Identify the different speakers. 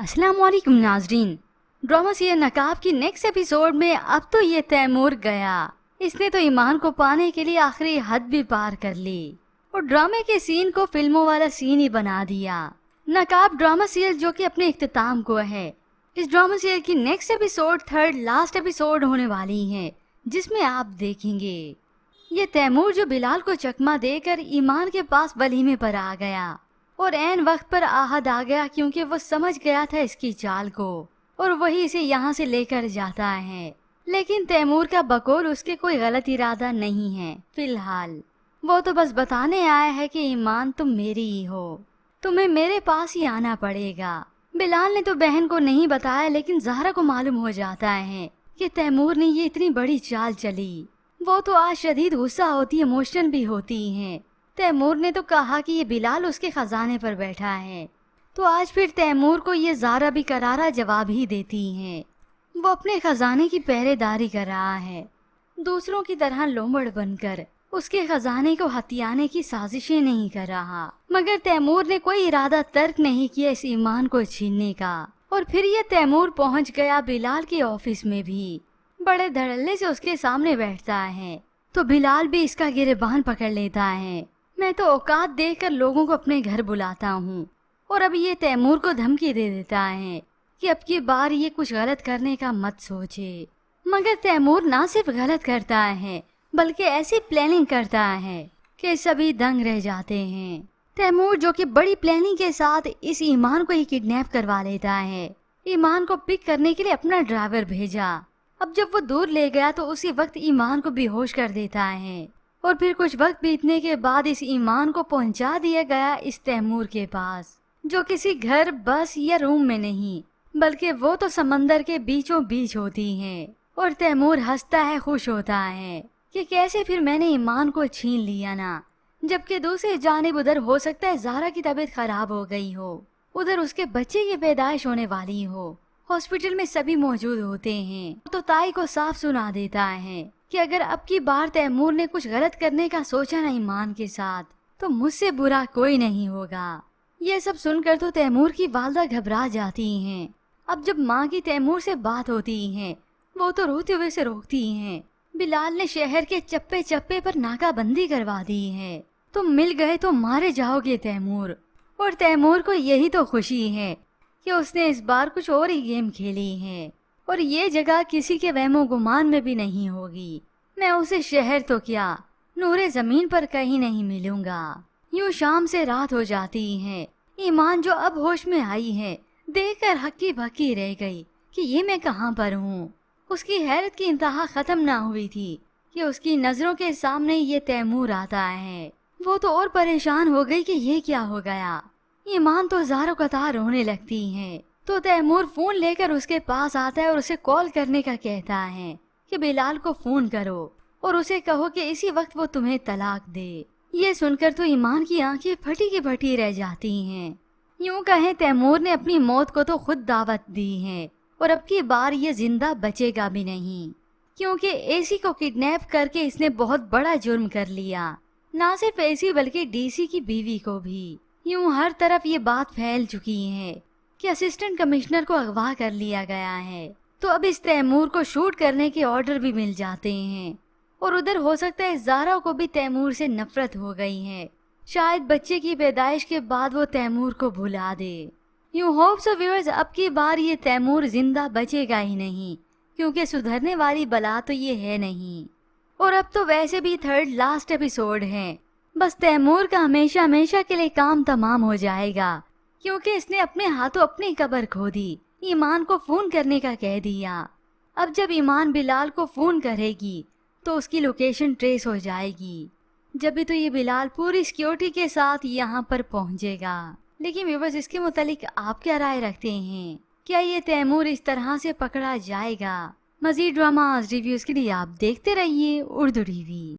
Speaker 1: अस्सलाम वालेकुम नाजरीन। ड्रामा सीरियल नकाब की नेक्स्ट एपिसोड में अब तो ये तैमूर गया। इसने तो ईमान को पाने के लिए आखिरी हद भी पार कर ली और ड्रामे के सीन को फिल्मों वाला सीन ही बना दिया। नकाब ड्रामा सीरियल जो कि अपने इख्तिताम को है। इस ड्रामा सीरियल की next episode third last episode होने वाली है, जिसमें आप देखेंगे ये तैमूर जो बिलाल को चकमा देकर ईमान के पास वलीमे पर आ गया और ऐन वक्त पर आहद आ गया, क्योंकि वो समझ गया था इसकी चाल को और वही इसे यहाँ से लेकर जाता है। लेकिन तैमूर का बकौल उसके कोई गलत इरादा नहीं है। फिलहाल वो तो बस बताने आया है कि ईमान तुम मेरी ही हो, तुम्हें मेरे पास ही आना पड़ेगा। बिलाल ने तो बहन को नहीं बताया, लेकिन ज़हरा को मालूम हो जाता है कि तैमूर ने ये इतनी बड़ी चाल चली। वो तो आज शदीद गुस्सा होती, इमोशनल भी होती है। तैमूर ने तो कहा कि ये बिलाल उसके खजाने पर बैठा है, तो आज फिर तैमूर को ये ज़हरा भी करारा जवाब ही देती है। वो अपने खजाने की पहरेदारी कर रहा है, दूसरों की तरह लोमड़ बनकर उसके खजाने को हथियाने की साजिशें नहीं कर रहा। मगर तैमूर ने कोई इरादा तर्क नहीं किया इस ईमान को छीनने का। और फिर ये तैमूर पहुंच गया बिलाल के ऑफिस में भी। बड़े धड़ल्ले से उसके सामने बैठता है तो बिलाल भी इसका गिरबान पकड़ लेता है। मैं तो औकात देखकर लोगों को अपने घर बुलाता हूँ। और अब ये तैमूर को धमकी दे देता है कि अब की बार ये कुछ गलत करने का मत सोचे। मगर तैमूर ना सिर्फ गलत करता है बल्कि ऐसी प्लानिंग करता है कि सभी दंग रह जाते हैं। तैमूर जो कि बड़ी प्लानिंग के साथ इस ईमान को ही किडनैप करवा लेता है। ईमान को पिक करने के लिए अपना ड्राइवर भेजा। अब जब वो दूर ले गया तो उसी वक्त ईमान को बेहोश कर देता है और फिर कुछ वक्त बीतने के बाद इस ईमान को पहुंचा दिया गया इस तैमूर के पास, जो किसी घर, बस या रूम में नहीं बल्कि वो तो समंदर के बीचों बीच होती है। और तैमूर हंसता है, खुश होता है कि कैसे फिर मैंने ईमान को छीन लिया ना। जबकि दूसरी जानिब उधर हो सकता है ज़हरा की तबीयत खराब हो गई हो, उधर उसके बच्चे की पैदाइश होने वाली हो। हॉस्पिटल में सभी मौजूद होते हैं तो ताई को साफ सुना देता है कि अगर अब की बार तैमूर ने कुछ गलत करने का सोचा ना ईमान के साथ तो मुझसे बुरा कोई नहीं होगा। ये सब सुनकर तो तैमूर की वालदा घबरा जाती हैं। अब जब माँ की तैमूर से बात होती है वो तो रोते हुए से रोकती हैं। बिलाल ने शहर के चप्पे चप्पे पर नाकाबंदी करवा दी है, तुम मिल गए तो मारे जाओगे तैमूर। और तैमूर को यही तो खुशी है कि उसने इस बार कुछ और ही गेम खेली है और ये जगह किसी के वहमो गुमान में भी नहीं होगी। मैं उसे शहर तो क्या नूरे जमीन पर कहीं नहीं मिलूंगा। यूं शाम से रात हो जाती है। ईमान जो अब होश में आई है देखकर हक्की बक्की रह गई कि ये मैं कहाँ पर हूँ। उसकी हैरत की इंतहा खत्म ना हुई थी कि उसकी नजरों के सामने ये तैमूर आता है। वो तो और परेशान हो गई कि ये क्या हो गया। ईमान तो ज़ारो कतार रोने लगती है तो तैमूर फोन लेकर उसके पास आता है और उसे कॉल करने का कहता है कि बिलाल को फोन करो और उसे कहो कि इसी वक्त वो तुम्हें तलाक दे। ये सुनकर तो ईमान की आंखें फटी की फटी रह जाती हैं। यूं कहें तैमूर ने अपनी मौत को तो खुद दावत दी है और अब की बार ये जिंदा बचेगा भी नहीं, क्योंकि एसी को किडनैप करके इसने बहुत बड़ा जुर्म कर लिया। ना सिर्फ एसी बल्कि डीसी की बीवी को भी। यूं हर तरफ ये बात फैल चुकी है कि असिस्टेंट कमिश्नर को अगवा कर लिया गया है। तो अब इस तैमूर को शूट करने के ऑर्डर भी मिल जाते हैं और उधर हो सकता है ज़ारा को भी तैमूर से नफरत हो गई है। शायद बच्चे की पैदाइश के बाद वो तैमूर को भुला दे। यूं होप सो व्यूअर्स, अब की बार ये तैमूर जिंदा बचेगा ही नहीं, क्योंकि सुधरने वाली बला तो ये है नहीं। और अब तो वैसे भी थर्ड लास्ट एपिसोड है। बस तैमूर का हमेशा हमेशा के लिए काम तमाम हो जाएगा, क्योंकि इसने अपने हाथों अपनी कब्र खोदी। ईमान को फोन करने का कह दिया। अब जब ईमान बिलाल को फोन करेगी तो उसकी लोकेशन ट्रेस हो जाएगी। जब भी तो ये बिलाल पूरी सिक्योरिटी के साथ यहाँ पर पहुँचेगा। लेकिन व्यूअर्स, इसके मुतालिक आप क्या राय रखते हैं? क्या ये तैमूर इस तरह से पकड़ा जाएगा? मजीद ड्रामा रिव्यूज के लिए आप देखते रहिए उर्दू टीवी।